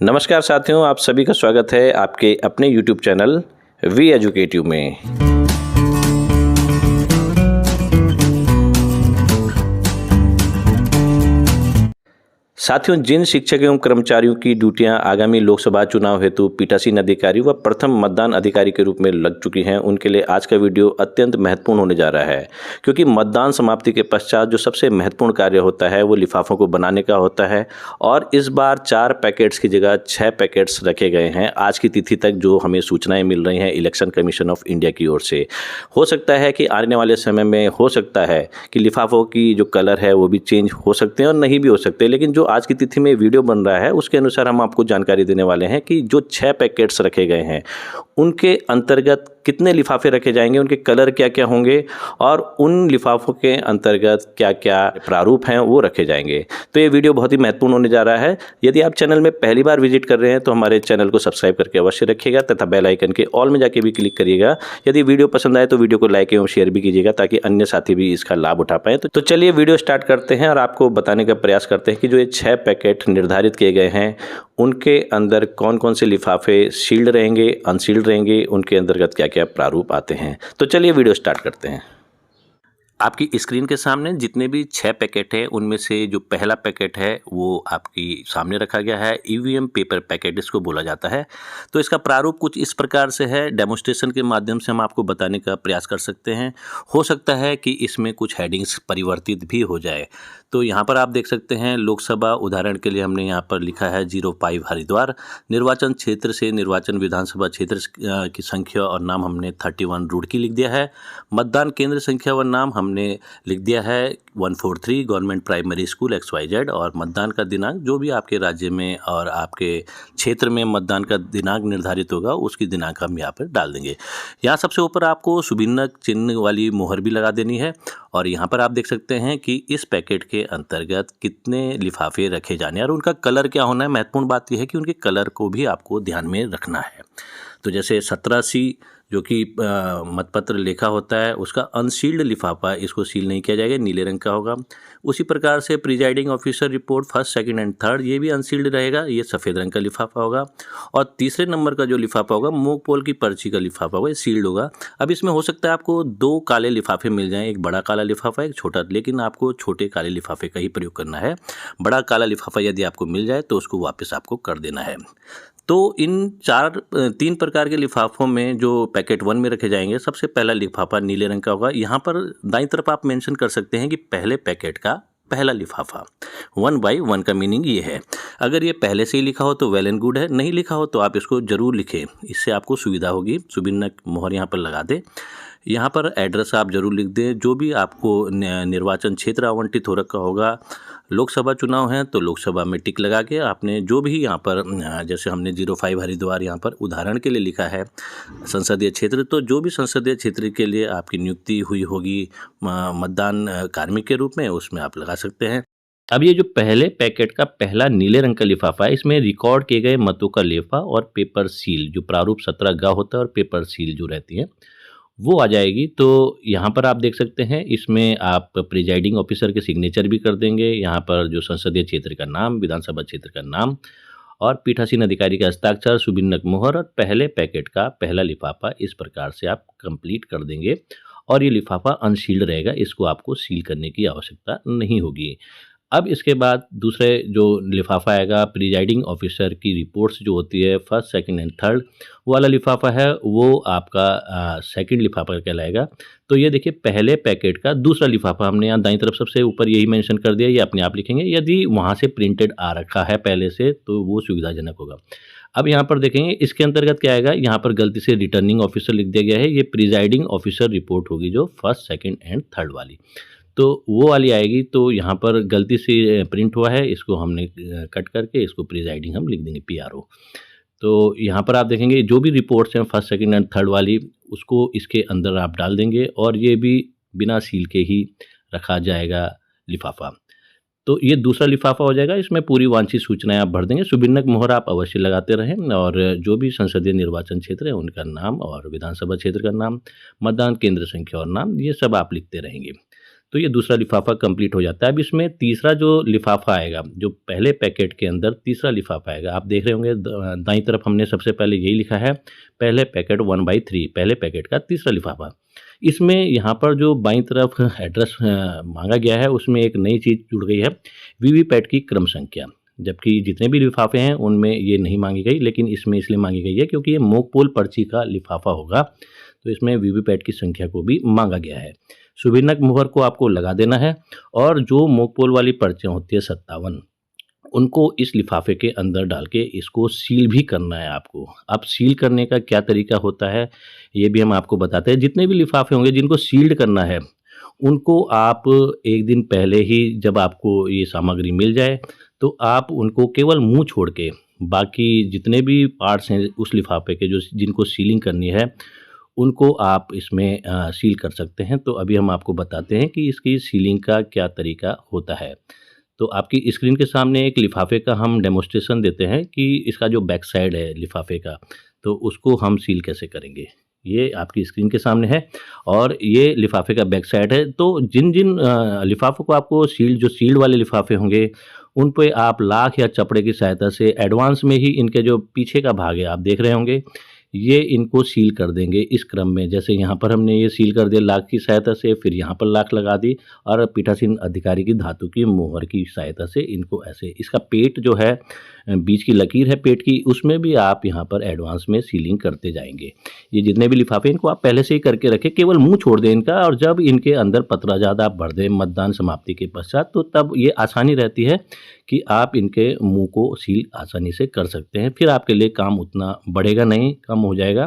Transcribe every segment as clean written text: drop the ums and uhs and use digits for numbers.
नमस्कार साथियों, आप सभी का स्वागत है आपके अपने YouTube चैनल वी एजुकेटिव में। साथियों, जिन शिक्षक एवं कर्मचारियों की ड्यूटियां आगामी लोकसभा चुनाव हेतु पीठासीन अधिकारी व प्रथम मतदान अधिकारी के रूप में लग चुकी हैं, उनके लिए आज का वीडियो अत्यंत महत्वपूर्ण होने जा रहा है। क्योंकि मतदान समाप्ति के पश्चात जो सबसे महत्वपूर्ण कार्य होता है वो लिफाफों को बनाने का होता है और इस बार 4 पैकेट्स की जगह 6 पैकेट्स रखे गए हैं आज की तिथि तक, जो हमें सूचनाएं मिल रही हैं इलेक्शन कमीशन ऑफ इंडिया की ओर से। हो सकता है कि आने वाले समय में हो सकता है कि लिफाफों की जो कलर है वो भी चेंज हो सकते हैं और नहीं भी हो सकते, लेकिन जो आज की तिथि में वीडियो बन रहा है उसके अनुसार हम आपको जानकारी देने वाले हैं कि जो 6 पैकेट्स रखे गए हैं उनके अंतर्गत कितने लिफाफे रखे जाएंगे, उनके कलर क्या क्या होंगे और उन लिफाफों के अंतर्गत क्या क्या प्रारूप हैं वो रखे जाएंगे। तो ये वीडियो बहुत ही महत्वपूर्ण होने जा रहा है। यदि आप चैनल में पहली बार विजिट कर रहे हैं तो हमारे चैनल को सब्सक्राइब करके अवश्य रखिएगा तथा बेल आइकन के ऑल में जाके भी क्लिक करिएगा। यदि वीडियो पसंद आए तो वीडियो को लाइक एवं शेयर भी कीजिएगा ताकि अन्य साथी भी इसका लाभ उठा पाएँ। तो चलिए वीडियो स्टार्ट करते हैं और आपको बताने का प्रयास करते हैं कि जो ये 6 पैकेट निर्धारित किए गए हैं उनके अंदर कौन कौन से लिफाफे सील्ड रहेंगे, अनसील्ड रहेंगे, उनके अंतर्गत क्या क्या प्रारूप आते हैं। तो चलिए वीडियो स्टार्ट करते हैं। आपकी स्क्रीन के सामने जितने भी 6 पैकेट हैं उनमें से जो पहला पैकेट है वो आपकी सामने रखा गया है। ईवीएम पेपर पैकेट इसको बोला जाता है। तो इसका प्रारूप कुछ इस प्रकार से है। डेमोस्ट्रेशन के माध्यम से हम आपको बताने का प्रयास कर सकते हैं। हो सकता है कि इसमें कुछ हेडिंग्स परिवर्तित भी हो जाए। तो यहाँ पर आप देख सकते हैं लोकसभा, उदाहरण के लिए हमने यहाँ पर लिखा है 05 हरिद्वार। निर्वाचन क्षेत्र से निर्वाचन विधानसभा क्षेत्र की संख्या और नाम हमने 31 रुड़की लिख दिया है। मतदान केंद्र संख्या व नाम हमने लिख दिया है 143 गवर्नमेंट प्राइमरी स्कूल XYZ। और मतदान का दिनांक जो भी आपके राज्य में और आपके क्षेत्र में मतदान का दिनांक निर्धारित होगा उसकी दिनांक हम यहाँ पर डाल देंगे। यहाँ सबसे ऊपर आपको शुभिन्नक चिन्ह वाली मोहर भी लगा देनी है। और यहाँ पर आप देख सकते हैं कि इस पैकेट के अंतर्गत कितने लिफाफे रखे जाने हैं और उनका कलर क्या होना है। महत्वपूर्ण बात यह है कि उनके कलर को भी आपको ध्यान में रखना है। तो जैसे 17C जो कि मतपत्र लेखा होता है उसका अनसील्ड लिफाफा, इसको सील नहीं किया जाएगा, नीले रंग का होगा। उसी प्रकार से presiding officer report 1st, 2nd and 3rd ये भी अनसील्ड रहेगा, ये सफ़ेद रंग का लिफाफा होगा। और तीसरे नंबर का जो लिफाफा होगा मोक पोल की पर्ची का लिफाफा होगा, ये सील्ड होगा। अब इसमें हो सकता है आपको 2 काले लिफाफे मिल जाएं, एक बड़ा काला लिफाफा एक छोटा, लेकिन आपको छोटे काले लिफाफे का ही प्रयोग करना है। बड़ा काला लिफाफा यदि आपको मिल जाए तो उसको वापस आपको कर देना है। तो इन 3 प्रकार के लिफाफों में जो पैकेट 1 में रखे जाएंगे, सबसे पहला लिफाफा नीले रंग का होगा। यहाँ पर दाईं तरफ आप मेंशन कर सकते हैं कि पहले पैकेट का पहला लिफाफा 1 by 1 का मीनिंग ये है। अगर ये पहले से ही लिखा हो तो वेल एंड गुड है, नहीं लिखा हो तो आप इसको ज़रूर लिखें, इससे आपको सुविधा होगी। शुभिन्नक मोहर यहाँ पर लगा दें। यहाँ पर एड्रेस आप जरूर लिख दें। जो भी आपको निर्वाचन क्षेत्र आवंटित हो रखा होगा, लोकसभा चुनाव है तो लोकसभा में टिक लगा के आपने जो भी यहाँ पर, जैसे हमने 05 हरिद्वार यहाँ पर उदाहरण के लिए लिखा है संसदीय क्षेत्र, तो जो भी संसदीय क्षेत्र के लिए आपकी नियुक्ति हुई होगी मतदान कार्मिक के रूप में, उसमें आप लगा सकते हैं। अब ये जो पहले पैकेट का पहला नीले रंग का लिफाफा है, इसमें रिकॉर्ड किए गए मतों का लेफा और पेपर सील, जो प्रारूप 17G होता है और पेपर सील जो रहती है वो आ जाएगी। तो यहाँ पर आप देख सकते हैं इसमें आप प्रिजाइडिंग ऑफिसर के सिग्नेचर भी कर देंगे। यहाँ पर जो संसदीय क्षेत्र का नाम, विधानसभा क्षेत्र का नाम और पीठासीन अधिकारी का हस्ताक्षर, शुभिन्नक मोहर और पहले पैकेट का पहला लिफाफा, इस प्रकार से आप कंप्लीट कर देंगे। और ये लिफाफा अनसील्ड रहेगा, इसको आपको सील करने की आवश्यकता नहीं होगी। अब इसके बाद दूसरे जो लिफाफा आएगा प्रिजाइडिंग ऑफिसर की रिपोर्ट्स जो होती है 1st, 2nd एंड 3rd वाला लिफाफा है, वो आपका सेकंड लिफाफा कहलाएगा। तो ये देखिए पहले पैकेट का दूसरा लिफाफा हमने यहाँ दाईं तरफ सबसे ऊपर यही मेंशन कर दिया, ये अपने आप लिखेंगे। यदि वहाँ से प्रिंटेड आ रखा है पहले से तो वो सुविधाजनक होगा। अब यहाँ पर देखेंगे इसके अंतर्गत क्या आएगा, यहाँ पर गलती से रिटर्निंग ऑफिसर लिख दिया गया है, ये प्रिजाइडिंग ऑफिसर रिपोर्ट होगी जो 1st, 2nd एंड 3rd वाली, तो वो वाली आएगी। तो यहाँ पर गलती से प्रिंट हुआ है, इसको हमने कट करके इसको प्रिजाइडिंग हम लिख देंगे PRO। तो यहाँ पर आप देखेंगे जो भी रिपोर्ट्स हैं 1st, 2nd एंड 3rd वाली, उसको इसके अंदर आप डाल देंगे और ये भी बिना सील के ही रखा जाएगा लिफाफा। तो ये दूसरा लिफाफा हो जाएगा, इसमें पूरी वांछित सूचनाएं आप भर देंगे। शुभिन्नक मोहर आप अवश्य लगाते रहें और जो भी संसदीय निर्वाचन क्षेत्र है उनका नाम और विधानसभा क्षेत्र का नाम, मतदान केंद्र संख्या और नाम, ये सब आप लिखते रहेंगे। तो ये दूसरा लिफाफा कंप्लीट हो जाता है। अब इसमें तीसरा जो लिफाफा आएगा, जो पहले पैकेट के अंदर तीसरा लिफाफा आएगा, आप देख रहे होंगे दाईं तरफ हमने सबसे पहले यही लिखा है, पहले पैकेट 1/3, पहले पैकेट का तीसरा लिफाफा। इसमें यहाँ पर जो बाईं तरफ एड्रेस मांगा गया है, उसमें एक नई चीज़ जुड़ गई है, वीवीपैट की क्रम संख्या। जबकि जितने भी लिफाफे हैं उनमें ये नहीं मांगी गई, लेकिन इसमें इसलिए मांगी गई है क्योंकि ये मॉक पोल पर्ची का लिफाफा होगा, तो इसमें वीवीपैट की संख्या को भी मांगा गया है। सुभिन्नक मुहर को आपको लगा देना है, और जो मॉक पोल वाली पर्चियाँ होती है 57, उनको इस लिफाफे के अंदर डाल के इसको सील भी करना है आपको। अब सील करने का क्या तरीका होता है, ये भी हम आपको बताते हैं। जितने भी लिफाफे होंगे जिनको सील्ड करना है, उनको आप एक दिन पहले ही, जब आपको ये सामग्री मिल जाए, तो आप उनको केवल मुंह छोड़ के बाकी जितने भी पार्ट्स हैं उस लिफाफे के, जो जिनको सीलिंग करनी है, उनको आप इसमें सील कर सकते हैं। तो अभी हम आपको बताते हैं कि इसकी सीलिंग का क्या तरीका होता है। तो आपकी स्क्रीन के सामने एक लिफाफे का हम डेमोस्ट्रेशन देते हैं कि इसका जो बैक साइड है लिफाफे का, तो उसको हम सील कैसे करेंगे। ये आपकी स्क्रीन के सामने है और ये लिफाफे का बैक साइड है। तो जिन जिन लिफाफों को आपको जो सील्ड वाले लिफाफे होंगे, उन पे आप लाख या चपड़े की सहायता से एडवांस में ही इनके जो पीछे का भाग है आप देख रहे होंगे, ये इनको सील कर देंगे इस क्रम में। जैसे यहाँ पर हमने ये सील कर दिया लाख की सहायता से, फिर यहाँ पर लाख लगा दी, और पीठासीन अधिकारी की धातु की मोहर की सहायता से इनको ऐसे, इसका पेट जो है, बीच की लकीर है पेट की, उसमें भी आप यहाँ पर एडवांस में सीलिंग करते जाएंगे। ये जितने भी लिफाफे इनको आप पहले से ही करके रखें, केवल मुंह छोड़ दें इनका, और जब इनके अंदर पतरा ज़्यादा आप भर दें मतदान समाप्ति के पश्चात, तो तब ये आसानी रहती है कि आप इनके मुंह को सील आसानी से कर सकते हैं। फिर आपके लिए काम उतना बढ़ेगा नहीं, कम हो जाएगा।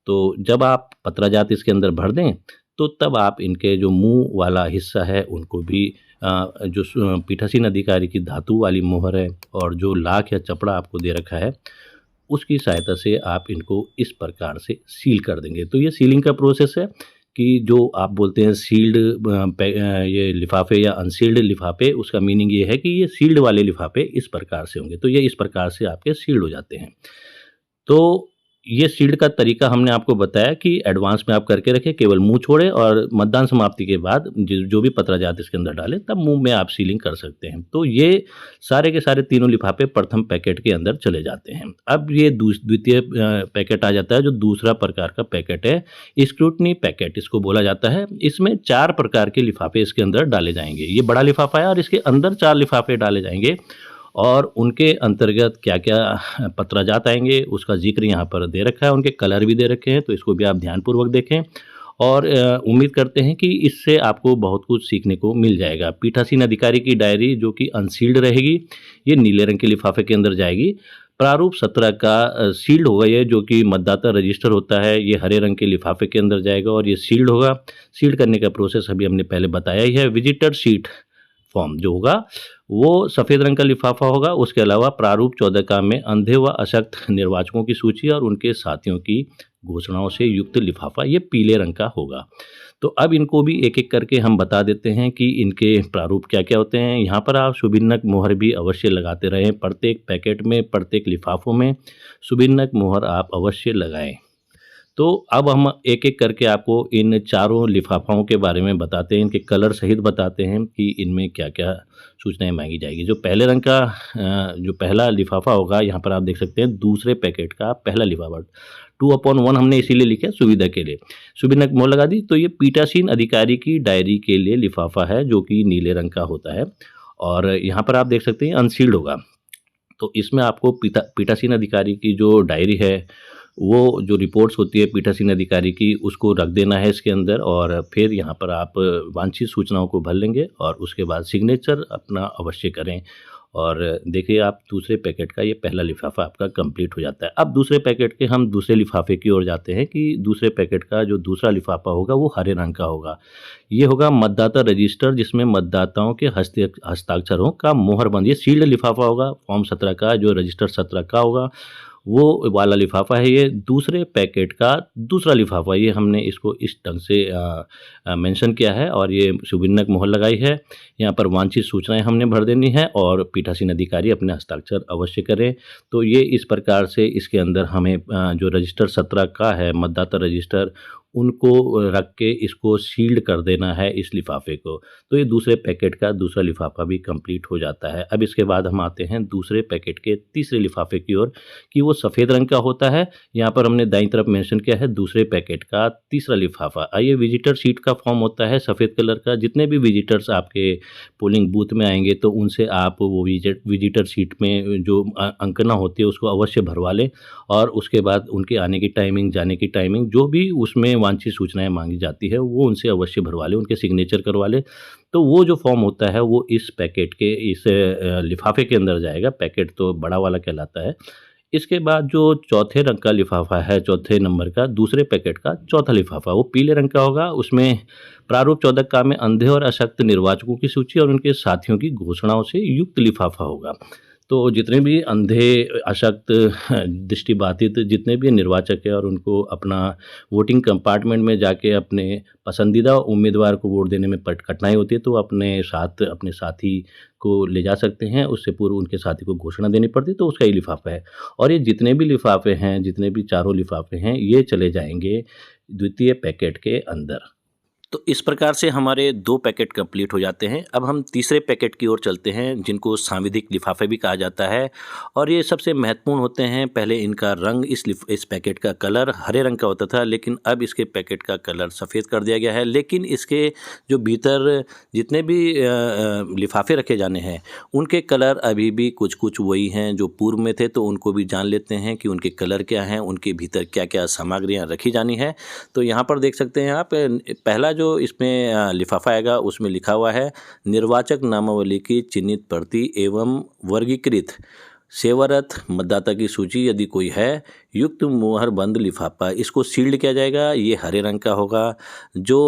तो जब आप पतराजात इसके अंदर भर दें, तो तब आप इनके जो मुंह वाला हिस्सा है उनको भी जो पीठासीन अधिकारी की धातु वाली मोहर है और जो लाख या चपड़ा आपको दे रखा है, उसकी सहायता से आप इनको इस प्रकार से सील कर देंगे। तो ये सीलिंग का प्रोसेस है कि जो आप बोलते हैं सील्ड ये लिफाफे या अनसील्ड लिफाफे, उसका मीनिंग ये है कि ये सील्ड वाले लिफाफे इस प्रकार से होंगे। तो ये इस प्रकार से आपके सील्ड हो जाते हैं। तो ये सील्ड का तरीका हमने आपको बताया कि एडवांस में आप करके रखें, केवल मुंह छोड़ें, और मतदान समाप्ति के बाद जो भी पत्राजात इसके अंदर डालें, तब मुंह में आप सीलिंग कर सकते हैं। तो ये सारे के सारे तीनों लिफाफे प्रथम पैकेट के अंदर चले जाते हैं। अब ये द्वितीय पैकेट आ जाता है, जो दूसरा प्रकार का पैकेट है, स्क्रूटनी पैकेट इसको बोला जाता है। इसमें 4 प्रकार के लिफाफे इसके अंदर डाले जाएंगे। ये बड़ा लिफाफा है और इसके अंदर 4 लिफाफे डाले जाएंगे, और उनके अंतर्गत क्या क्या पत्राजात आएंगे उसका जिक्र यहाँ पर दे रखा है, उनके कलर भी दे रखे हैं, तो इसको भी आप ध्यानपूर्वक देखें। और उम्मीद करते हैं कि इससे आपको बहुत कुछ सीखने को मिल जाएगा। पीठासीन अधिकारी की डायरी जो कि अनसील्ड रहेगी, ये नीले रंग के लिफाफे के अंदर जाएगी। प्रारूप 17 का सील्ड होगा, ये जो कि मतदाता रजिस्टर होता है, ये हरे रंग के लिफाफे के अंदर जाएगा और ये सील्ड होगा। सील्ड करने का प्रोसेस अभी हमने पहले बताया ही है। विजिटर सीट फॉर्म जो होगा वो सफ़ेद रंग का लिफाफा होगा। उसके अलावा प्रारूप 14 का में अंधे व अशक्त निर्वाचकों की सूची और उनके साथियों की घोषणाओं से युक्त लिफाफा, ये पीले रंग का होगा। तो अब इनको भी एक एक करके हम बता देते हैं कि इनके प्रारूप क्या क्या होते हैं। यहाँ पर आप सुभिन्नक मोहर भी अवश्य लगाते रहें। प्रत्येक पैकेट में, प्रत्येक लिफाफों में सुभिन्नक मोहर आप अवश्य लगाएं। तो अब हम एक एक करके आपको इन चारों लिफाफाओं के बारे में बताते हैं, इनके कलर सहित बताते हैं कि इनमें क्या क्या सूचनाएं मांगी जाएगी। जो पहले रंग का जो पहला लिफाफा होगा, यहाँ पर आप देख सकते हैं दूसरे पैकेट का पहला लिफाफा 2/1 हमने इसीलिए लिखा सुविधा के लिए, सुभिन्नक मोहर लगा दी। तो ये पीठासीन अधिकारी की डायरी के लिए लिफाफा है जो कि नीले रंग का होता है, और यहाँ पर आप देख सकते हैं अनसील्ड होगा। तो इसमें आपको पीठासीन अधिकारी की जो डायरी है, वो जो रिपोर्ट्स होती है पीठासीन अधिकारी की, उसको रख देना है इसके अंदर, और फिर यहाँ पर आप वांछित सूचनाओं को भर लेंगे और उसके बाद सिग्नेचर अपना अवश्य करें। और देखिए आप दूसरे पैकेट का ये पहला लिफाफा आपका कंप्लीट हो जाता है। अब दूसरे पैकेट के हम दूसरे लिफाफे की ओर जाते हैं कि दूसरे पैकेट का जो दूसरा लिफाफा होगा वो हरे रंग का होगा। ये होगा मतदाता रजिस्टर, जिसमें मतदाताओं के हस्ताक्षरों का मोहरबंद, ये सील्ड लिफाफा होगा। फॉर्म 17 का जो रजिस्टर 17 का होगा वो वाला लिफाफा है। ये दूसरे पैकेट का दूसरा लिफाफा, ये हमने इसको इस ढंग से मेंशन किया है और ये सुभिन्नक मोहर लगाई है। यहाँ पर वांछित सूचनाएं हमने भर देनी है और पीठासीन अधिकारी अपने हस्ताक्षर अवश्य करें। तो ये इस प्रकार से इसके अंदर हमें जो रजिस्टर 17 का है मतदाता रजिस्टर, उनको रख के इसको सील्ड कर देना है इस लिफाफे को। तो ये दूसरे पैकेट का दूसरा लिफाफा भी कंप्लीट हो जाता है। अब इसके बाद हम आते हैं दूसरे पैकेट के तीसरे लिफाफे की ओर कि वो सफ़ेद रंग का होता है। यहाँ पर हमने दाईं तरफ मेंशन किया है दूसरे पैकेट का तीसरा लिफाफा। ये विजिटर शीट का फॉर्म होता है सफ़ेद कलर का। जितने भी विजिटर्स आपके पोलिंग बूथ में आएंगे तो उनसे आप वो विजिटर शीट में जो अंकना होती है उसको अवश्य भरवा लें, और उसके बाद उनके आने की टाइमिंग, जाने की टाइमिंग, जो भी उसमें वांछित सूचनाएं मांगी जाती है वो उनसे अवश्य भरवा लें, उनके सिग्नेचर करवा लें। तो वो जो फॉर्म होता है वो इस पैकेट के इस लिफाफे के अंदर जाएगा। पैकेट तो बड़ा वाला कहलाता है। इसके बाद जो चौथे रंग का लिफाफा है, चौथे नंबर का दूसरे पैकेट का चौथा लिफाफा, वो पीले रंग का होगा। उसमें प्रारूप 14 का में अंधे और अशक्त निर्वाचकों की सूची और उनके साथियों की घोषणाओं से युक्त लिफाफा होगा। तो जितने भी अंधे, अशक्त, दृष्टिबाधित जितने भी निर्वाचक हैं और उनको अपना वोटिंग कंपार्टमेंट में जाके अपने पसंदीदा उम्मीदवार को वोट देने में कठिनाई होती है, तो अपने साथ अपने साथी को ले जा सकते हैं। उससे पूर्व उनके साथी को घोषणा देनी पड़ती है, तो उसका ये लिफाफा है। और ये जितने भी लिफाफे हैं, जितने भी चारों लिफाफे हैं, ये चले जाएंगे द्वितीय पैकेट के अंदर। तो इस प्रकार से हमारे 2 पैकेट कंप्लीट हो जाते हैं। अब हम तीसरे पैकेट की ओर चलते हैं, जिनको सांविधिक लिफाफे भी कहा जाता है, और ये सबसे महत्वपूर्ण होते हैं। पहले इनका रंग, इस पैकेट का कलर हरे रंग का होता था, लेकिन अब इसके पैकेट का कलर सफ़ेद कर दिया गया है। लेकिन इसके जो भीतर जितने भी लिफाफे रखे जाने हैं उनके कलर अभी भी कुछ कुछ वही हैं जो पूर्व में थे। तो उनको भी जान लेते हैं कि उनके कलर क्या हैं, उनके भीतर क्या क्या सामग्रियाँ रखी जानी है। तो यहाँ पर देख सकते हैं आप, पहला जो इसमें लिफाफा आएगा उसमें लिखा हुआ है निर्वाचक नामावली की चिन्हित प्रति एवं वर्गीकृत सेवारत मतदाता की सूची यदि कोई है, युक्त मुहर बंद लिफाफा, इसको सील्ड किया जाएगा। ये हरे रंग का होगा। जो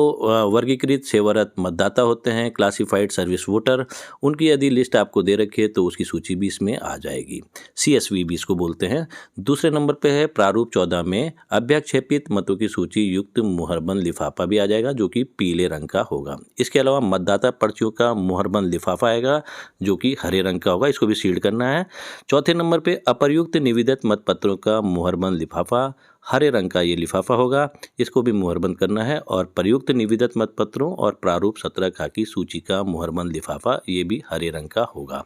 वर्गीकृत सेवारत मतदाता होते हैं, क्लासिफाइड सर्विस वोटर, उनकी यदि लिस्ट आपको दे रखी है तो उसकी सूची भी इसमें आ जाएगी। CSV भी इसको बोलते हैं। दूसरे नंबर पे है प्रारूप 14 में अभ्यक्षेपित मतों की सूची युक्त मुहरबंद लिफाफा भी आ जाएगा, जो कि पीले रंग का होगा। इसके अलावा मतदाता पर्चियों का मुहरबंद लिफाफा आएगा, जो कि हरे रंग का होगा। इसको भी सील्ड करना है। चौथे नंबर पे अप्रयुक्त निविदित मतपत्रों का मुहरबंद लिफाफा, हरे रंग का ये लिफाफा होगा। इसको भी मुहरबंद करना है। और प्रयुक्त निविदित मतपत्रों और प्रारूप 17 खा की सूची का मुहरबंद लिफाफा, ये भी हरे रंग का होगा।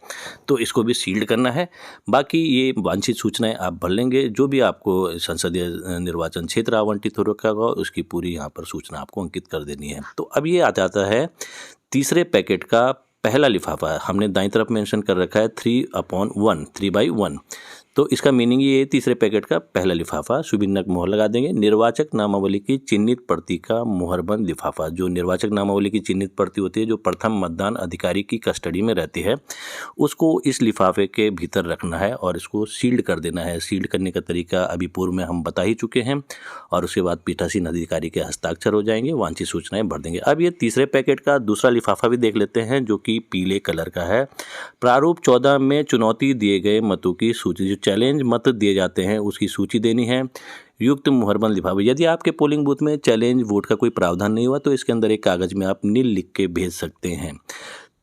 तो इसको भी सील्ड करना है। बाकी ये वांछित सूचनाएं आप भर लेंगे, जो भी आपको संसदीय निर्वाचन क्षेत्र आवंटित हो रखा होगा उसकी पूरी यहाँ पर सूचना आपको अंकित कर देनी है। तो अब ये आ जाता है तीसरे पैकेट का पहला लिफाफा। हमने दाईं तरफ मेंशन कर रखा है 3/1, 3/1। तो इसका मीनिंग ये है, तीसरे पैकेट का पहला लिफाफा सुभिन्नक मोहर लगा देंगे। निर्वाचक नामावली की चिन्हित प्रति का मुहरबंद लिफाफा, जो निर्वाचक नामावली की चिन्हित प्रति होती है, जो प्रथम मतदान अधिकारी की कस्टडी में रहती है, उसको इस लिफाफे के भीतर रखना है और इसको सील्ड कर देना है। सील्ड करने का तरीका अभी पूर्व में हम बता ही चुके हैं। और उसके बाद पीठासीन अधिकारी के हस्ताक्षर हो जाएंगे, वांछित सूचनाएं भर देंगे। अब ये तीसरे पैकेट का दूसरा लिफाफा भी देख लेते हैं, जो कि पीले कलर का है। प्रारूप 14 में चुनौती दिए गए मतों की सूची, जो चैलेंज मत दिए जाते हैं उसकी सूची देनी है। युक्त मुहरबंद लिफाफा, यदि आपके पोलिंग बूथ में चैलेंज वोट का कोई प्रावधान नहीं हुआ तो इसके अंदर एक कागज़ में आप नील लिख के भेज सकते हैं।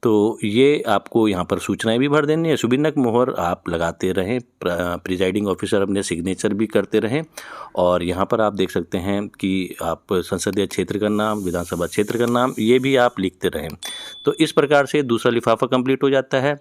तो ये आपको यहाँ पर सूचनाएं भी भर देनी है। सुभिन्नक मोहर आप लगाते रहें, प्रिजाइडिंग ऑफिसर अपने सिग्नेचर भी करते रहें। और यहाँ पर आप देख सकते हैं कि आप संसदीय क्षेत्र का नाम, विधानसभा क्षेत्र का नाम, ये भी आप लिखते रहें। तो इस प्रकार से दूसरा लिफाफा कंप्लीट हो जाता है।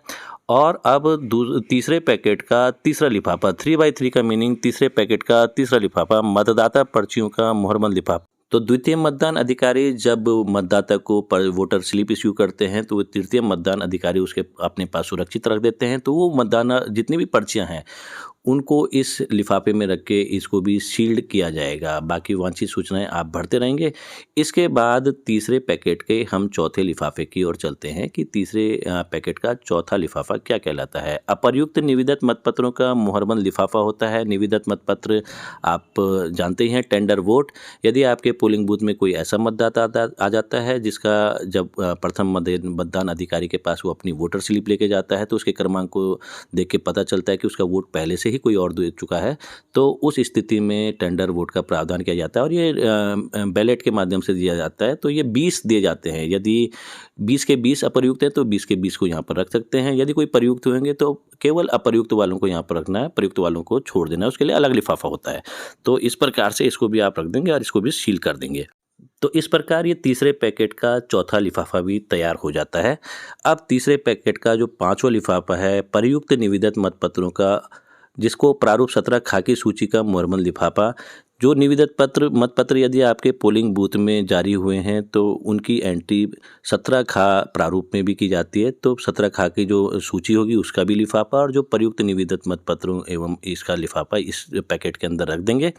और अब तीसरे पैकेट का तीसरा लिफाफा, 3/3 का मीनिंग तीसरे पैकेट का तीसरा लिफाफा, मतदाता पर्चियों का मुहरबंद लिफाफा। तो द्वितीय मतदान अधिकारी जब मतदाता को वोटर स्लिप इश्यू करते हैं तो वो तृतीय मतदान अधिकारी उसके अपने पास सुरक्षित रख देते हैं। तो वो मतदान जितनी भी पर्चियां हैं उनको इस लिफाफे में रख के इसको भी सील्ड किया जाएगा। बाकी वांछित सूचनाएं आप भरते रहेंगे। इसके बाद तीसरे पैकेट के हम चौथे लिफाफे की ओर चलते हैं कि तीसरे पैकेट का चौथा लिफाफा क्या कहलाता है। अप्रयुक्त निविदित मतपत्रों का मुहरबंद लिफाफा होता है। निविदित मतपत्र आप जानते ही हैं, टेंडर वोट। यदि आपके पोलिंग बूथ में कोई ऐसा मतदाता आ जाता है जिसका जब प्रथम मतदान अधिकारी के पास वो अपनी वोटर स्लिप लेके जाता है तो उसके क्रमांक को देख के पता चलता है कि उसका वोट पहले से से ही कोई और दे चुका है, तो उस स्थिति में टेंडर वोट का प्रावधान किया जाता है और ये बैलेट के माध्यम से दिया जाता है। तो ये 20 दिए जाते हैं। यदि 20 के 20 अप्रयुक्त है तो 20 के 20 को यहाँ पर रख सकते हैं। यदि कोई प्रयुक्त होंगे तो केवल अप्रयुक्त वालों को यहाँ पर रखना है, प्रयुक्त वालों को छोड़ देना है, उसके लिए अलग लिफाफा होता है। तो इस प्रकार से इसको भी आप रख देंगे और इसको भी सील कर देंगे। तो इस प्रकार ये तीसरे पैकेट का चौथा लिफाफा भी तैयार हो जाता है। अब तीसरे पैकेट का जो पांचवा लिफाफा है, प्रयुक्त निविदित मतपत्रों का, जिसको प्रारूप 17 खाकी सूची का मुहरबंद लिफाफा, जो निविदित मतपत्र यदि आपके पोलिंग बूथ में जारी हुए हैं तो उनकी एंट्री 17 खा प्रारूप में भी की जाती है। तो 17 खा की जो सूची होगी उसका भी लिफाफा और जो प्रयुक्त निविदित मतपत्रों एवं इसका लिफाफा इस पैकेट के अंदर रख देंगे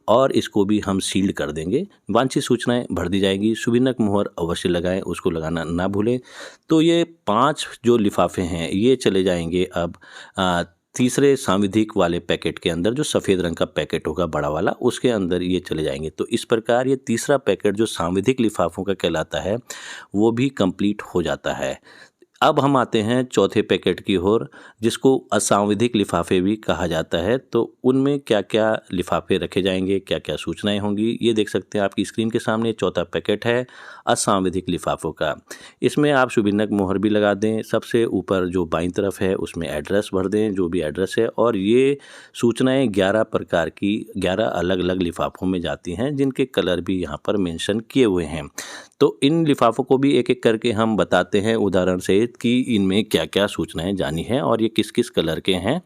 और इसको भी हम सील्ड कर देंगे। वांछित सूचनाएं भर दी जाएंगी। सुविनक मुहर अवश्य लगाएं, उसको लगाना ना भूलें। तो ये 5 जो लिफाफे हैं ये चले जाएंगे अब तीसरे सांविधिक वाले पैकेट के अंदर, जो सफ़ेद रंग का पैकेट होगा बड़ा वाला, उसके अंदर ये चले जाएंगे। तो इस प्रकार ये तीसरा पैकेट जो सांविधिक लिफाफों का कहलाता है वो भी कंप्लीट हो जाता है। अब हम आते हैं चौथे पैकेट की ओर, जिसको असांविधिक लिफाफे भी कहा जाता है। तो उनमें क्या क्या लिफाफे रखे जाएंगे, क्या क्या सूचनाएं होंगी, ये देख सकते हैं आपकी स्क्रीन के सामने। चौथा पैकेट है असांविधिक लिफाफों का। इसमें आप सुभिन्नक मोहर भी लगा दें। सबसे ऊपर जो बाईं तरफ है उसमें एड्रेस भर दें, जो भी एड्रेस है। और ये सूचनाएं 11 प्रकार की 11 अलग अलग लिफाफों में जाती हैं, जिनके कलर भी यहाँ पर मेंशन किए हुए हैं। तो इन लिफाफों को भी एक एक करके हम बताते हैं उदाहरण से कि इनमें क्या क्या सूचनाएं जानी हैं और ये किस किस कलर के हैं।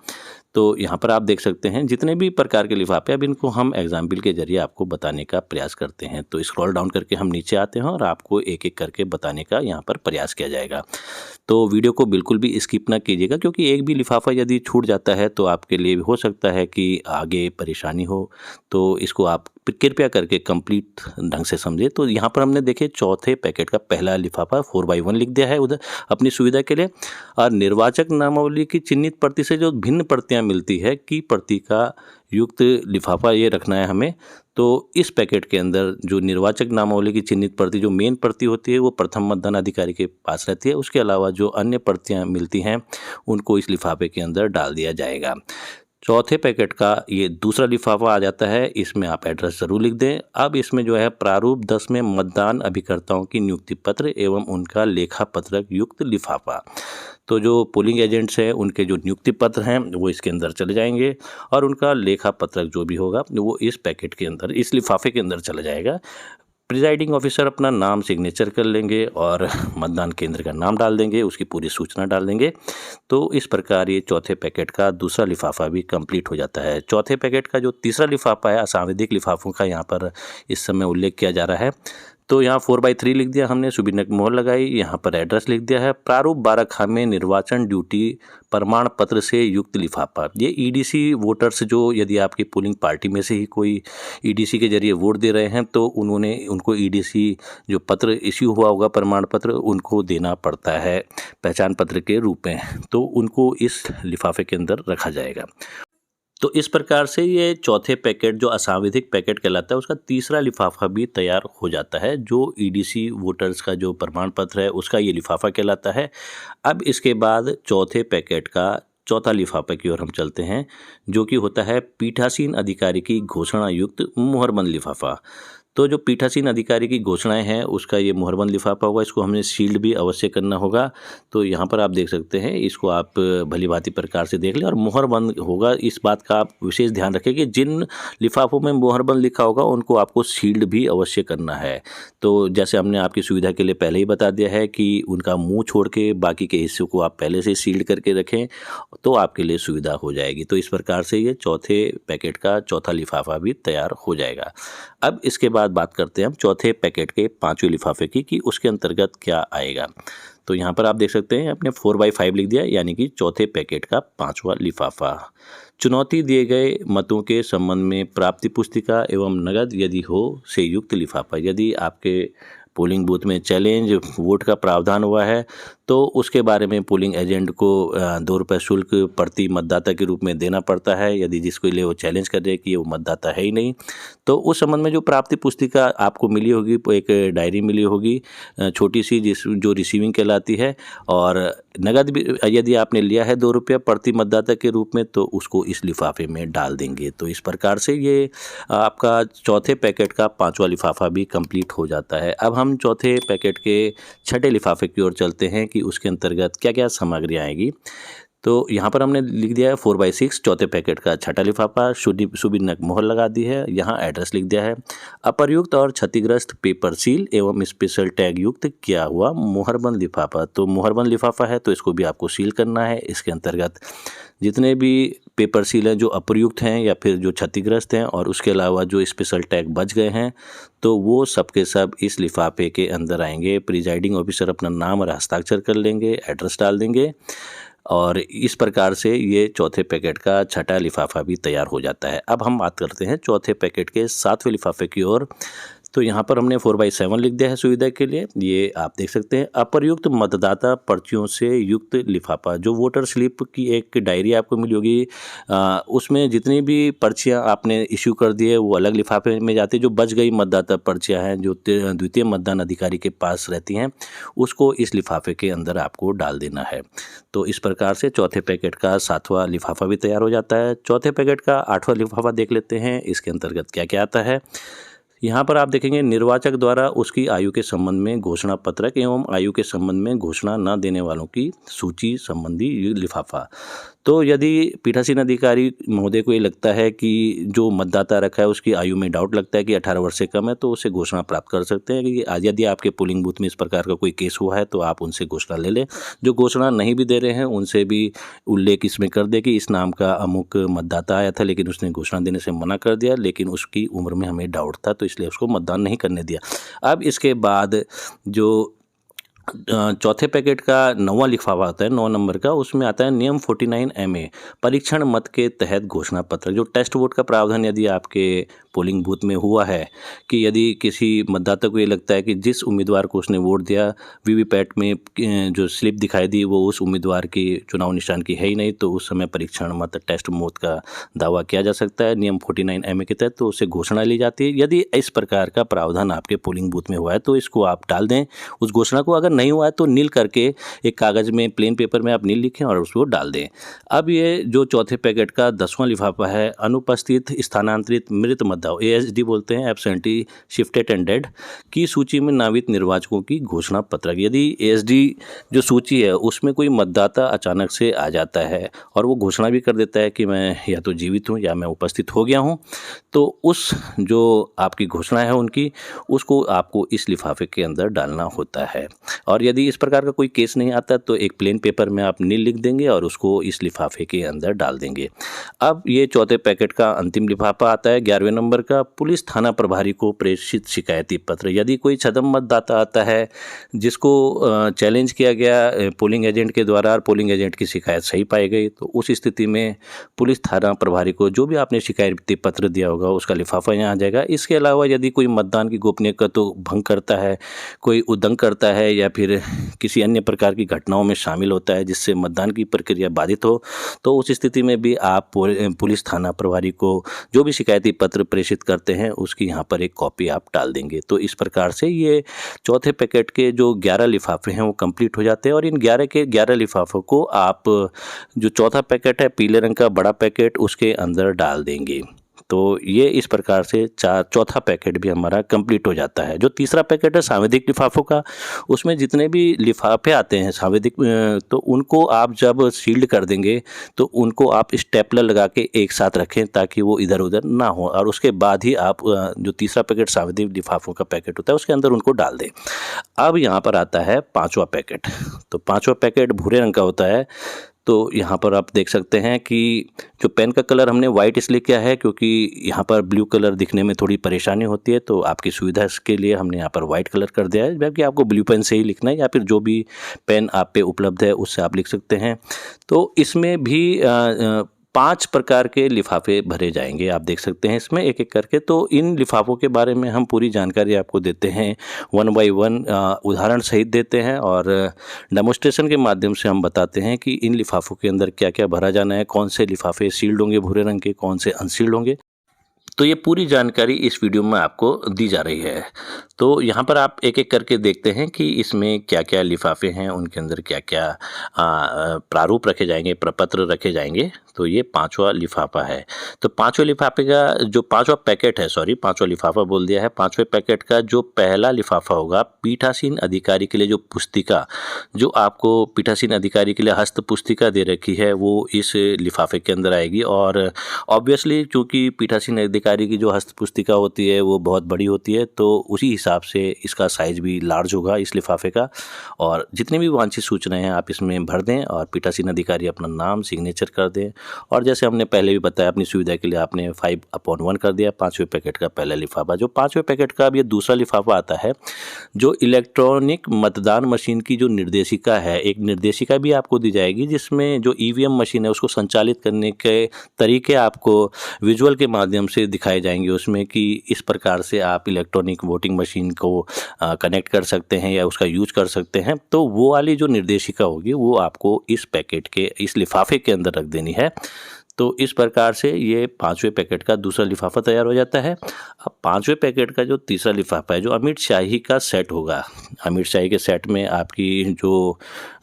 तो यहाँ पर आप देख सकते हैं जितने भी प्रकार के लिफाफे, अब इनको हम एग्जाम्पल के जरिए आपको बताने का प्रयास करते हैं। तो स्क्रॉल डाउन करके हम नीचे आते हैं और आपको एक एक करके बताने का यहाँ पर प्रयास किया जाएगा। तो वीडियो को बिल्कुल भी स्किप ना कीजिएगा, क्योंकि एक भी लिफाफा यदि छूट जाता है तो आपके लिए हो सकता है कि आगे परेशानी हो। तो इसको आप कृपया करके कंप्लीट ढंग से समझे। तो यहाँ पर हमने देखे चौथे पैकेट का पहला लिफाफा 4x1 लिख दिया है उधर अपनी सुविधा के लिए। और निर्वाचक नामावली की चिन्हित प्रति से जो भिन्न प्रतियां मिलती है की प्रति का युक्त लिफाफा ये रखना है हमें। तो इस पैकेट के अंदर जो निर्वाचक नामावली की चिन्हित प्रति जो मेन प्रति होती है वो प्रथम मतदान अधिकारी के पास रहती है। उसके अलावा जो अन्य प्रतियां मिलती हैं उनको इस लिफाफे के अंदर डाल दिया जाएगा। चौथे पैकेट का ये दूसरा लिफाफा आ जाता है, इसमें आप एड्रेस ज़रूर लिख दें। अब इसमें जो है प्रारूप 10 में मतदान अभिकर्ताओं की नियुक्ति पत्र एवं उनका लेखा पत्रक युक्त लिफाफा। तो जो पोलिंग एजेंट्स हैं उनके जो नियुक्ति पत्र हैं वो इसके अंदर चले जाएंगे और उनका लेखा पत्रक जो भी होगा वो इस पैकेट के अंदर, इस लिफाफे के अंदर चला जाएगा। प्रिजाइडिंग ऑफिसर अपना नाम सिग्नेचर कर लेंगे और मतदान केंद्र का नाम डाल देंगे, उसकी पूरी सूचना डाल देंगे। तो इस प्रकार ये चौथे पैकेट का दूसरा लिफाफा भी कंप्लीट हो जाता है। चौथे पैकेट का जो तीसरा लिफाफा है असांविधिक लिफाफों का यहाँ पर इस समय उल्लेख किया जा रहा है। तो यहाँ 4x3 लिख दिया हमने, सुभिन्नक मोहर लगाई, यहाँ पर एड्रेस लिख दिया है। प्रारूप 12 खा में निर्वाचन ड्यूटी प्रमाण पत्र से युक्त लिफाफा। ये ईडीसी वोटर्स जो यदि आपकी पोलिंग पार्टी में से ही कोई ईडीसी के जरिए वोट दे रहे हैं तो उनको ईडीसी जो पत्र इश्यू हुआ होगा प्रमाण पत्र उनको देना पड़ता है पहचान पत्र के रूप में। तो उनको इस लिफाफे के अंदर रखा जाएगा। तो इस प्रकार से ये चौथे पैकेट जो असांविधिक पैकेट कहलाता है उसका तीसरा लिफाफा भी तैयार हो जाता है। जो ईडीसी वोटर्स का जो प्रमाण पत्र है उसका ये लिफाफा कहलाता है। अब इसके बाद चौथे पैकेट का चौथा लिफाफा की ओर हम चलते हैं, जो कि होता है पीठासीन अधिकारी की घोषणा युक्त मुहरबंद लिफाफा। तो जो पीठासीन अधिकारी की घोषणाएं हैं उसका ये मुहरबंद लिफाफा होगा। इसको हमने सील्ड भी अवश्य करना होगा। तो यहाँ पर आप देख सकते हैं, इसको आप भली भांति प्रकार से देख लें और मुहरबंद होगा। इस बात का आप विशेष ध्यान रखें कि जिन लिफाफों में मुहरबंद लिखा होगा उनको आपको सील्ड भी अवश्य करना है। तो जैसे हमने आपकी सुविधा के लिए पहले ही बता दिया है कि उनका मुँह छोड़ के बाकी के हिस्सों को आप पहले से सील्ड करके रखें तो आपके लिए सुविधा हो जाएगी। तो इस प्रकार से ये चौथे पैकेट का चौथा लिफाफा भी तैयार हो जाएगा। अब इसके बाद बात करते हैं हम चौथे पैकेट के पांचवें लिफाफे की कि उसके अंतर्गत क्या आएगा। तो यहाँ पर आप देख सकते हैं अपने 4x5 लिख दिया, यानी कि चौथे पैकेट का पांचवा लिफाफा। चुनौती दिए गए मतों के संबंध में प्राप्ति पुस्तिका एवं नगद यदि हो से युक्त लिफाफा। यदि आपके पोलिंग बूथ में चैलेंज वोट का प्रावधान हुआ है तो उसके बारे में पोलिंग एजेंट को 2 रुपये शुल्क प्रति मतदाता के रूप में देना पड़ता है यदि जिसके लिए वो चैलेंज कर रहे हैं कि वो मतदाता है ही नहीं। तो उस संबंध में जो प्राप्ति पुस्तिका आपको मिली होगी, एक डायरी मिली होगी छोटी सी जो रिसीविंग कहलाती है, और नगद भी यदि आपने लिया है 2 रुपये प्रति मतदाता के रूप में तो उसको इस लिफाफे में डाल देंगे। तो इस प्रकार से ये आपका चौथे पैकेट का 5वां लिफाफा भी कंप्लीट हो जाता है। अब हम चौथे पैकेट के छठे लिफाफे की ओर चलते हैं कि उसके अंतर्गत क्या क्या सामग्री आएगी। तो यहाँ पर हमने लिख दिया है 4/6 चौथे पैकेट का छठा लिफाफा, सुविनक मोहर लगा दी है, यहाँ एड्रेस लिख दिया है। अप्रयुक्त और क्षतिग्रस्त पेपर सील एवं स्पेशल टैग युक्त किया हुआ मोहरबंद लिफाफा। तो मोहरबंद लिफाफा है तो इसको भी आपको सील करना है। इसके अंतर्गत जितने भी पेपर सील हैं जो अप्रयुक्त हैं या फिर जो क्षतिग्रस्त हैं और उसके अलावा जो स्पेशल टैग बच गए हैं तो वो सब के सब इस लिफाफे के अंदर आएंगे। प्रिजाइडिंग ऑफिसर अपना नाम और हस्ताक्षर कर लेंगे, एड्रेस डाल देंगे और इस प्रकार से ये चौथे पैकेट का छठा लिफाफा भी तैयार हो जाता है। अब हम बात करते हैं चौथे पैकेट के 7वें लिफाफे की ओर। तो यहाँ पर हमने 4/7 लिख दिया है सुविधा के लिए, ये आप देख सकते हैं। अप्रयुक्त मतदाता पर्चियों से युक्त लिफाफा, जो वोटर स्लिप की एक डायरी आपको मिली होगी उसमें जितनी भी पर्चियाँ आपने इश्यू कर दी है वो अलग लिफाफे में जाती है। जो बच गई मतदाता पर्चियाँ हैं जो द्वितीय मतदान अधिकारी के पास रहती हैं उसको इस लिफाफे के अंदर आपको डाल देना है। तो इस प्रकार से चौथे पैकेट का 7वां लिफाफा भी तैयार हो जाता है। चौथे पैकेट का 8वां लिफाफा देख लेते हैं, इसके अंतर्गत क्या क्या आता है। यहाँ पर आप देखेंगे निर्वाचक द्वारा उसकी आयु के संबंध में घोषणा पत्रक एवं आयु के संबंध में घोषणा न देने वालों की सूची संबंधी लिफाफा। तो यदि पीठासीन अधिकारी महोदय को ये लगता है कि जो मतदाता रखा है उसकी आयु में डाउट लगता है कि 18 वर्ष से कम है तो उसे घोषणा प्राप्त कर सकते हैं कि यदि आपके पोलिंग बूथ में इस प्रकार का कोई केस हुआ है तो आप उनसे घोषणा ले लें। जो घोषणा नहीं भी दे रहे हैं उनसे भी उल्लेख इसमें कर दे कि इस नाम का अमुक मतदाता आया था लेकिन उसने घोषणा देने से मना कर दिया, लेकिन उसकी उम्र में हमें डाउट था तो इसलिए उसको मतदान नहीं करने दिया। अब इसके बाद जो चौथे पैकेट का 9वां लिफाफा आता है 9 नंबर का, उसमें आता है नियम 49 MA परीक्षण मत के तहत घोषणा पत्र। जो टेस्ट वोट का प्रावधान यदि आपके पोलिंग बूथ में हुआ है कि यदि किसी मतदाता को ये लगता है कि जिस उम्मीदवार को उसने वोट दिया वीवीपैट में जो स्लिप दिखाई दी वो उस उम्मीदवार की चुनाव निशान की है ही नहीं तो उस समय परीक्षण मत टेस्ट वोट का दावा किया जा सकता है नियम 49 MA के तहत। तो उससे घोषणा ली जाती है। यदि इस प्रकार का प्रावधान आपके पोलिंग बूथ में हुआ है तो इसको आप डाल दें उस घोषणा को। अगर नहीं हुआ है तो नील करके एक कागज़ में प्लेन पेपर में आप नील लिखें और उसको डाल दें। अब ये जो चौथे पैकेट का 10वां लिफाफा है अनुपस्थित स्थानांतरित मृत मतदाता ASD बोलते हैं, एब्सेंटी शिफ्टेड एंड डेड की सूची में नामित निर्वाचकों की घोषणा पत्रक। यदि ASD जो सूची है उसमें कोई मतदाता अचानक से आ जाता है और वो घोषणा भी कर देता है कि मैं या तो जीवित हूँ या मैं उपस्थित हो गया हूँ तो उस जो आपकी घोषणा है उनकी उसको आपको इस लिफाफे के अंदर डालना होता है। और यदि इस प्रकार का कोई केस नहीं आता तो एक प्लेन पेपर में आप नील लिख देंगे और उसको इस लिफाफे के अंदर डाल देंगे। अब ये चौथे पैकेट का अंतिम लिफाफा आता है 11वें नंबर का पुलिस थाना प्रभारी को प्रेषित शिकायती पत्र। यदि कोई छदम मतदाता आता है जिसको चैलेंज किया गया पोलिंग एजेंट के द्वारा और पोलिंग एजेंट की शिकायत सही पाई गई तो उस स्थिति में पुलिस थाना प्रभारी को जो भी आपने शिकायती पत्र दिया होगा उसका लिफाफा यहाँ आ जाएगा। इसके अलावा यदि कोई मतदान की गोपनीयता तो भंग करता है, कोई उद्दंग करता है या फिर किसी अन्य प्रकार की घटनाओं में शामिल होता है जिससे मतदान की प्रक्रिया बाधित हो तो उस स्थिति में भी आप पुलिस थाना प्रभारी को जो भी शिकायती पत्र प्रेषित करते हैं उसकी यहाँ पर एक कॉपी आप डाल देंगे। तो इस प्रकार से ये चौथे पैकेट के जो 11 लिफाफे हैं वो कंप्लीट हो जाते हैं और इन 11 के 11 लिफाफों को आप जो चौथा पैकेट है पीले रंग का बड़ा पैकेट उसके अंदर डाल देंगे। तो ये इस प्रकार से चौथा पैकेट भी हमारा कंप्लीट हो जाता है। जो तीसरा पैकेट है सांविधिक लिफाफों का, उसमें जितने भी लिफाफे आते हैं सांविधिक तो उनको आप जब सील्ड कर देंगे तो उनको आप स्टेपलर लगा के एक साथ रखें ताकि वो इधर उधर ना हो और उसके बाद ही आप जो तीसरा पैकेट सांविधिक लिफाफों का पैकेट होता है उसके अंदर उनको डाल दें। अब यहाँ पर आता है 5वां पैकेट। तो 5वां पैकेट भूरे रंग का होता है। तो यहाँ पर आप देख सकते हैं कि जो पेन का कलर हमने वाइट इसलिए किया है क्योंकि यहाँ पर ब्लू कलर दिखने में थोड़ी परेशानी होती है तो आपकी सुविधा के लिए हमने यहाँ पर वाइट कलर कर दिया है, जबकि आपको ब्लू पेन से ही लिखना है या फिर जो भी पेन आप पे उपलब्ध है उससे आप लिख सकते हैं। तो इसमें भी 5 प्रकार के लिफाफे भरे जाएंगे। आप देख सकते हैं इसमें एक एक करके। तो इन लिफाफों के बारे में हम पूरी जानकारी आपको देते हैं, 1 बाय 1 उदाहरण सहित देते हैं और डेमोस्ट्रेशन के माध्यम से हम बताते हैं कि इन लिफाफों के अंदर क्या क्या भरा जाना है, कौन से लिफाफे सील्ड होंगे भूरे रंग के, कौन से अनसील्ड होंगे। तो ये पूरी जानकारी इस वीडियो में आपको दी जा रही है। तो यहाँ पर आप एक एक करके देखते हैं कि इसमें क्या क्या लिफाफे हैं, उनके अंदर क्या क्या प्रारूप रखे जाएंगे, प्रपत्र रखे जाएंगे। तो ये 5वां लिफाफा है। तो 5वें लिफाफे का जो 5वां पैकेट है, सॉरी 5वां लिफाफा बोल दिया है, 5वें पैकेट का जो पहला लिफाफा होगा, पीठासीन अधिकारी के लिए जो पुस्तिका, जो आपको पीठासीन अधिकारी के लिए हस्त पुस्तिका दे रखी है, वो इस लिफाफे के अंदर आएगी। और ऑब्वियसली चूँकि पीठासीन अधिकारी की जो हस्त पुस्तिका होती है वो बहुत बड़ी होती है, तो उसी हिसाब से इसका साइज़ भी लार्ज होगा इस लिफाफे का। और जितनी भी वांछित सूचनाएं हैं आप इसमें भर दें और पीठासीन अधिकारी अपना नाम सिग्नेचर कर दें। और जैसे हमने पहले भी बताया, अपनी सुविधा के लिए आपने 5/1 कर दिया 5वें पैकेट का पहला लिफाफा। जो 5वें पैकेट का अब ये दूसरा लिफाफा आता है, जो इलेक्ट्रॉनिक मतदान मशीन की जो निर्देशिका है, एक निर्देशिका भी आपको दी जाएगी जिसमें जो ईवीएम मशीन है उसको संचालित करने के तरीके आपको विजुअल के माध्यम से दिखाए जाएंगे उसमें, कि इस प्रकार से आप इलेक्ट्रॉनिक वोटिंग मशीन को कनेक्ट कर सकते हैं या उसका यूज कर सकते हैं। तो वो वाली जो निर्देशिका होगी वो आपको इस पैकेट के, इस लिफाफे के अंदर रख देनी है। तो इस प्रकार से ये 5वें पैकेट का दूसरा लिफाफा तैयार हो जाता है। अब 5वें पैकेट का जो तीसरा लिफाफा है, जो अमिट शाही का सेट होगा, अमिट शाही के सेट में आपकी जो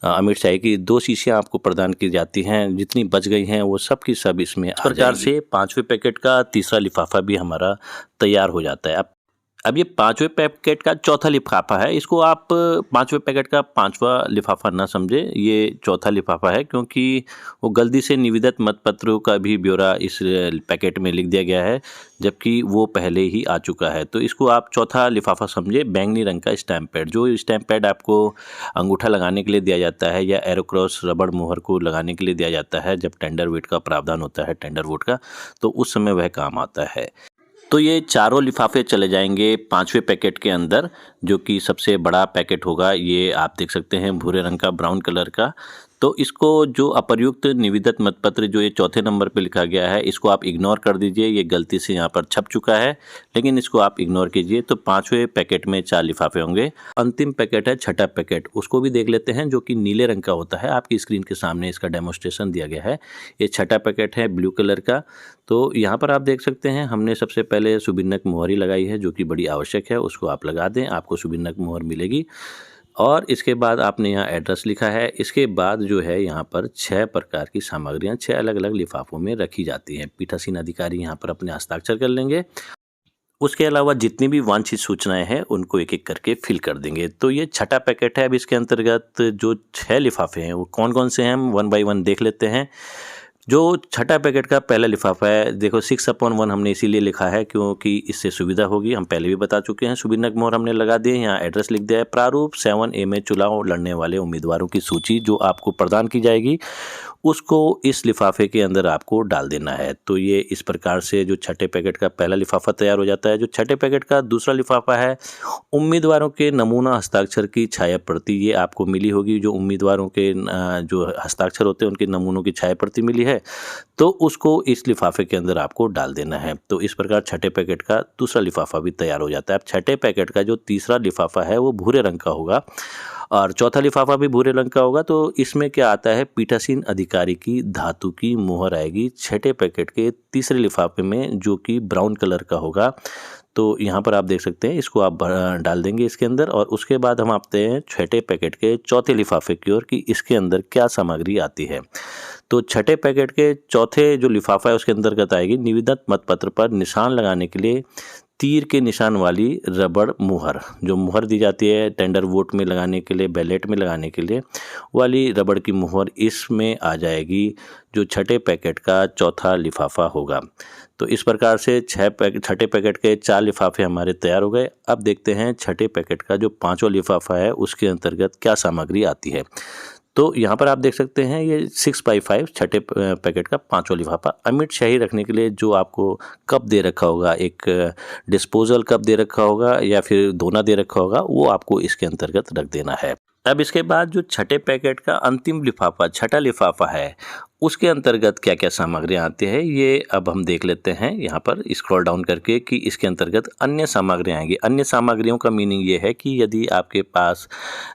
अमिट शाही की 2 शीशियाँ आपको प्रदान की जाती हैं, जितनी बच गई हैं वो सब की सब इसमें। इस प्रकार से 5वें पैकेट का तीसरा लिफाफा भी हमारा तैयार हो जाता है। अब ये 5वें पैकेट का चौथा लिफाफा है। इसको आप 5वें पैकेट का 5वां लिफाफा ना समझें, ये चौथा लिफाफा है, क्योंकि वो गलती से निविदत मतपत्रों का भी ब्यौरा इस पैकेट में लिख दिया गया है, जबकि वो पहले ही आ चुका है। तो इसको आप चौथा लिफाफा समझे। बैंगनी रंग का स्टैम्प पैड, जो स्टैम्प पैड आपको अंगूठा लगाने के लिए दिया जाता है या एरोक्रॉस रबड़ मोहर को लगाने के लिए दिया जाता है जब टेंडर वोट का प्रावधान होता है, टेंडर वोट का, तो उस समय वह काम आता है। तो ये चारों लिफाफे चले जाएंगे 5वें पैकेट के अंदर, जो कि सबसे बड़ा पैकेट होगा। ये आप देख सकते हैं भूरे रंग का, ब्राउन कलर का। तो इसको जो अप्रयुक्त निविदत मतपत्र जो ये चौथे नंबर पे लिखा गया है, इसको आप इग्नोर कर दीजिए। ये गलती से यहाँ पर छप चुका है, लेकिन इसको आप इग्नोर कीजिए। तो 5वें पैकेट में 4 लिफाफे होंगे। अंतिम पैकेट है छठा पैकेट, उसको भी देख लेते हैं, जो कि नीले रंग का होता है। आपकी स्क्रीन के सामने इसका डेमोस्ट्रेशन दिया गया है। ये छठा पैकेट है ब्लू कलर का। तो यहाँ पर आप देख सकते हैं हमने सबसे पहले सुबिन्नक मोहर ही लगाई है, जो कि बड़ी आवश्यक है। उसको आप लगा दें, आपको सुबिन्नक मोहर मिलेगी। और इसके बाद आपने यहाँ एड्रेस लिखा है। इसके बाद जो है यहाँ पर 6 प्रकार की सामग्रियाँ 6 अलग अलग लिफाफों में रखी जाती हैं। पीठासीन अधिकारी यहाँ पर अपने हस्ताक्षर कर लेंगे। उसके अलावा जितनी भी वांछित सूचनाएं हैं उनको एक एक करके फिल कर देंगे। तो ये छठा पैकेट है। अब इसके अंतर्गत जो 6 लिफाफे हैं वो कौन कौन से हैं, हम 1 बाय 1 देख लेते हैं। जो छठा पैकेट का पहला लिफाफा है, देखो 6/1 हमने इसीलिए लिखा है क्योंकि इससे सुविधा होगी। हम पहले भी बता चुके हैं। सुबिन्नक मोहर हमने लगा दिए, यहाँ एड्रेस लिख दिया है। प्रारूप 7A में चुनाव लड़ने वाले उम्मीदवारों की सूची जो आपको प्रदान की जाएगी, उसको इस लिफाफे के अंदर आपको डाल देना है। तो ये इस प्रकार से जो छठे पैकेट का पहला लिफाफा तैयार हो जाता है। जो छठे पैकेट का दूसरा लिफाफा है, उम्मीदवारों के नमूना हस्ताक्षर की छाया प्रति, ये आपको मिली होगी। जो उम्मीदवारों के जो हस्ताक्षर होते हैं उनके नमूनों की छाया प्रति मिली है, तो उसको इस लिफाफे के अंदर आपको डाल देना है। तो इस प्रकार छठे पैकेट का दूसरा लिफाफा भी तैयार हो जाता है। अब छठे पैकेट का जो तीसरा लिफाफा है वो भूरे रंग का होगा और चौथा लिफाफा भी भूरे रंग का होगा। तो इसमें क्या आता है, पीठासीन अधिकारी की धातु की मोहर आएगी छठे पैकेट के तीसरे लिफाफे में, जो कि ब्राउन कलर का होगा। तो यहाँ पर आप देख सकते हैं, इसको आप डाल देंगे इसके अंदर। और उसके बाद हम आते हैं छठे पैकेट के चौथे लिफाफे की ओर कि इसके अंदर क्या सामग्री आती है। तो छठे पैकेट के चौथे जो लिफाफा है उसके अंतर्गत आएगी निविदत मतपत्र पर निशान लगाने के लिए तीर के निशान वाली रबड़ मुहर, जो मुहर दी जाती है टेंडर वोट में लगाने के लिए, बैलेट में लगाने के लिए वाली रबड़ की मुहर इसमें आ जाएगी, जो छठे पैकेट का चौथा लिफाफा होगा। तो इस प्रकार से छठे पैकेट के 4 लिफाफे हमारे तैयार हो गए। अब देखते हैं छठे पैकेट का जो 5वां लिफाफा है उसके अंतर्गत क्या सामग्री आती है। तो यहाँ पर आप देख सकते हैं ये 6/5 छठे पैकेट का 5वां लिफाफा अमिट शाही रखने के लिए जो आपको कप दे रखा होगा, एक डिस्पोजल कप दे रखा होगा या फिर दोना दे रखा होगा, वो आपको इसके अंतर्गत रख देना है। अब इसके बाद जो छठे पैकेट का अंतिम लिफाफा, छठा लिफाफा है, उसके अंतर्गत क्या क्या सामग्रियाँ आती है ये अब हम देख लेते हैं यहाँ पर स्क्रॉल डाउन करके कि इसके अंतर्गत अन्य सामग्रियाँ आएंगी। अन्य सामग्रियों का मीनिंग ये है कि यदि आपके पास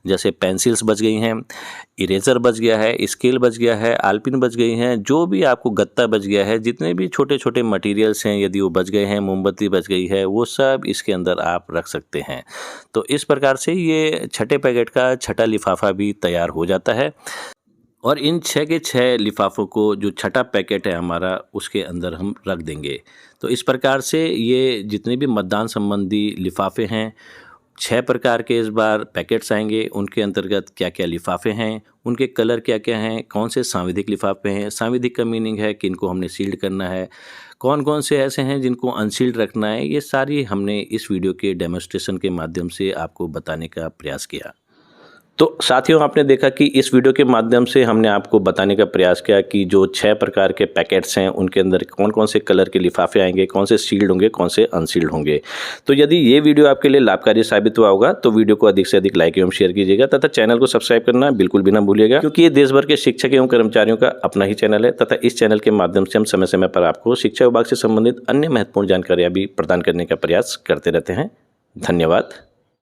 जैसे पेंसिल्स बच गई हैं, इरेजर बच गया है, स्केल बच गया है, आलपिन बच गई हैं, जो भी आपको गत्ता बच गया है, जितने भी छोटे छोटे मटेरियल्स हैं यदि वो बच गए हैं, मोमबत्ती बच गई है, वो सब इसके अंदर आप रख सकते हैं। तो इस प्रकार से ये छठे पैकेट का छठा लिफाफा भी तैयार हो जाता है और इन 6 के 6 लिफाफों को जो छठा पैकेट है हमारा उसके अंदर हम रख देंगे। तो इस प्रकार से ये जितने भी मतदान संबंधी लिफाफे हैं 6 प्रकार के इस बार पैकेट्स आएंगे। उनके अंतर्गत क्या क्या लिफाफे हैं, उनके कलर क्या क्या हैं, कौन से सांविधिक लिफाफे हैं, सांविधिक का मीनिंग है कि इनको हमने सील्ड करना है, कौन कौन से ऐसे हैं जिनको अनसील्ड रखना है, ये सारी हमने इस वीडियो के डेमोन्स्ट्रेशन के माध्यम से आपको बताने का प्रयास किया। तो साथियों आपने देखा कि इस वीडियो के माध्यम से हमने आपको बताने का प्रयास किया कि जो 6 प्रकार के पैकेट्स हैं उनके अंदर कौन कौन से कलर के लिफाफे आएंगे, कौन से सील्ड होंगे, कौन से अनसील्ड होंगे। तो यदि ये वीडियो आपके लिए लाभकारी साबित हुआ होगा तो वीडियो को अधिक से अधिक लाइक एवं शेयर कीजिएगा तथा चैनल को सब्सक्राइब करना बिल्कुल भी ना भूलिएगा, क्योंकि ये देश भर के शिक्षक एवं कर्मचारियों का अपना ही चैनल है तथा इस चैनल के माध्यम से हम समय समय पर आपको शिक्षा विभाग से संबंधित अन्य महत्वपूर्ण जानकारियाँ भी प्रदान करने का प्रयास करते रहते हैं। धन्यवाद।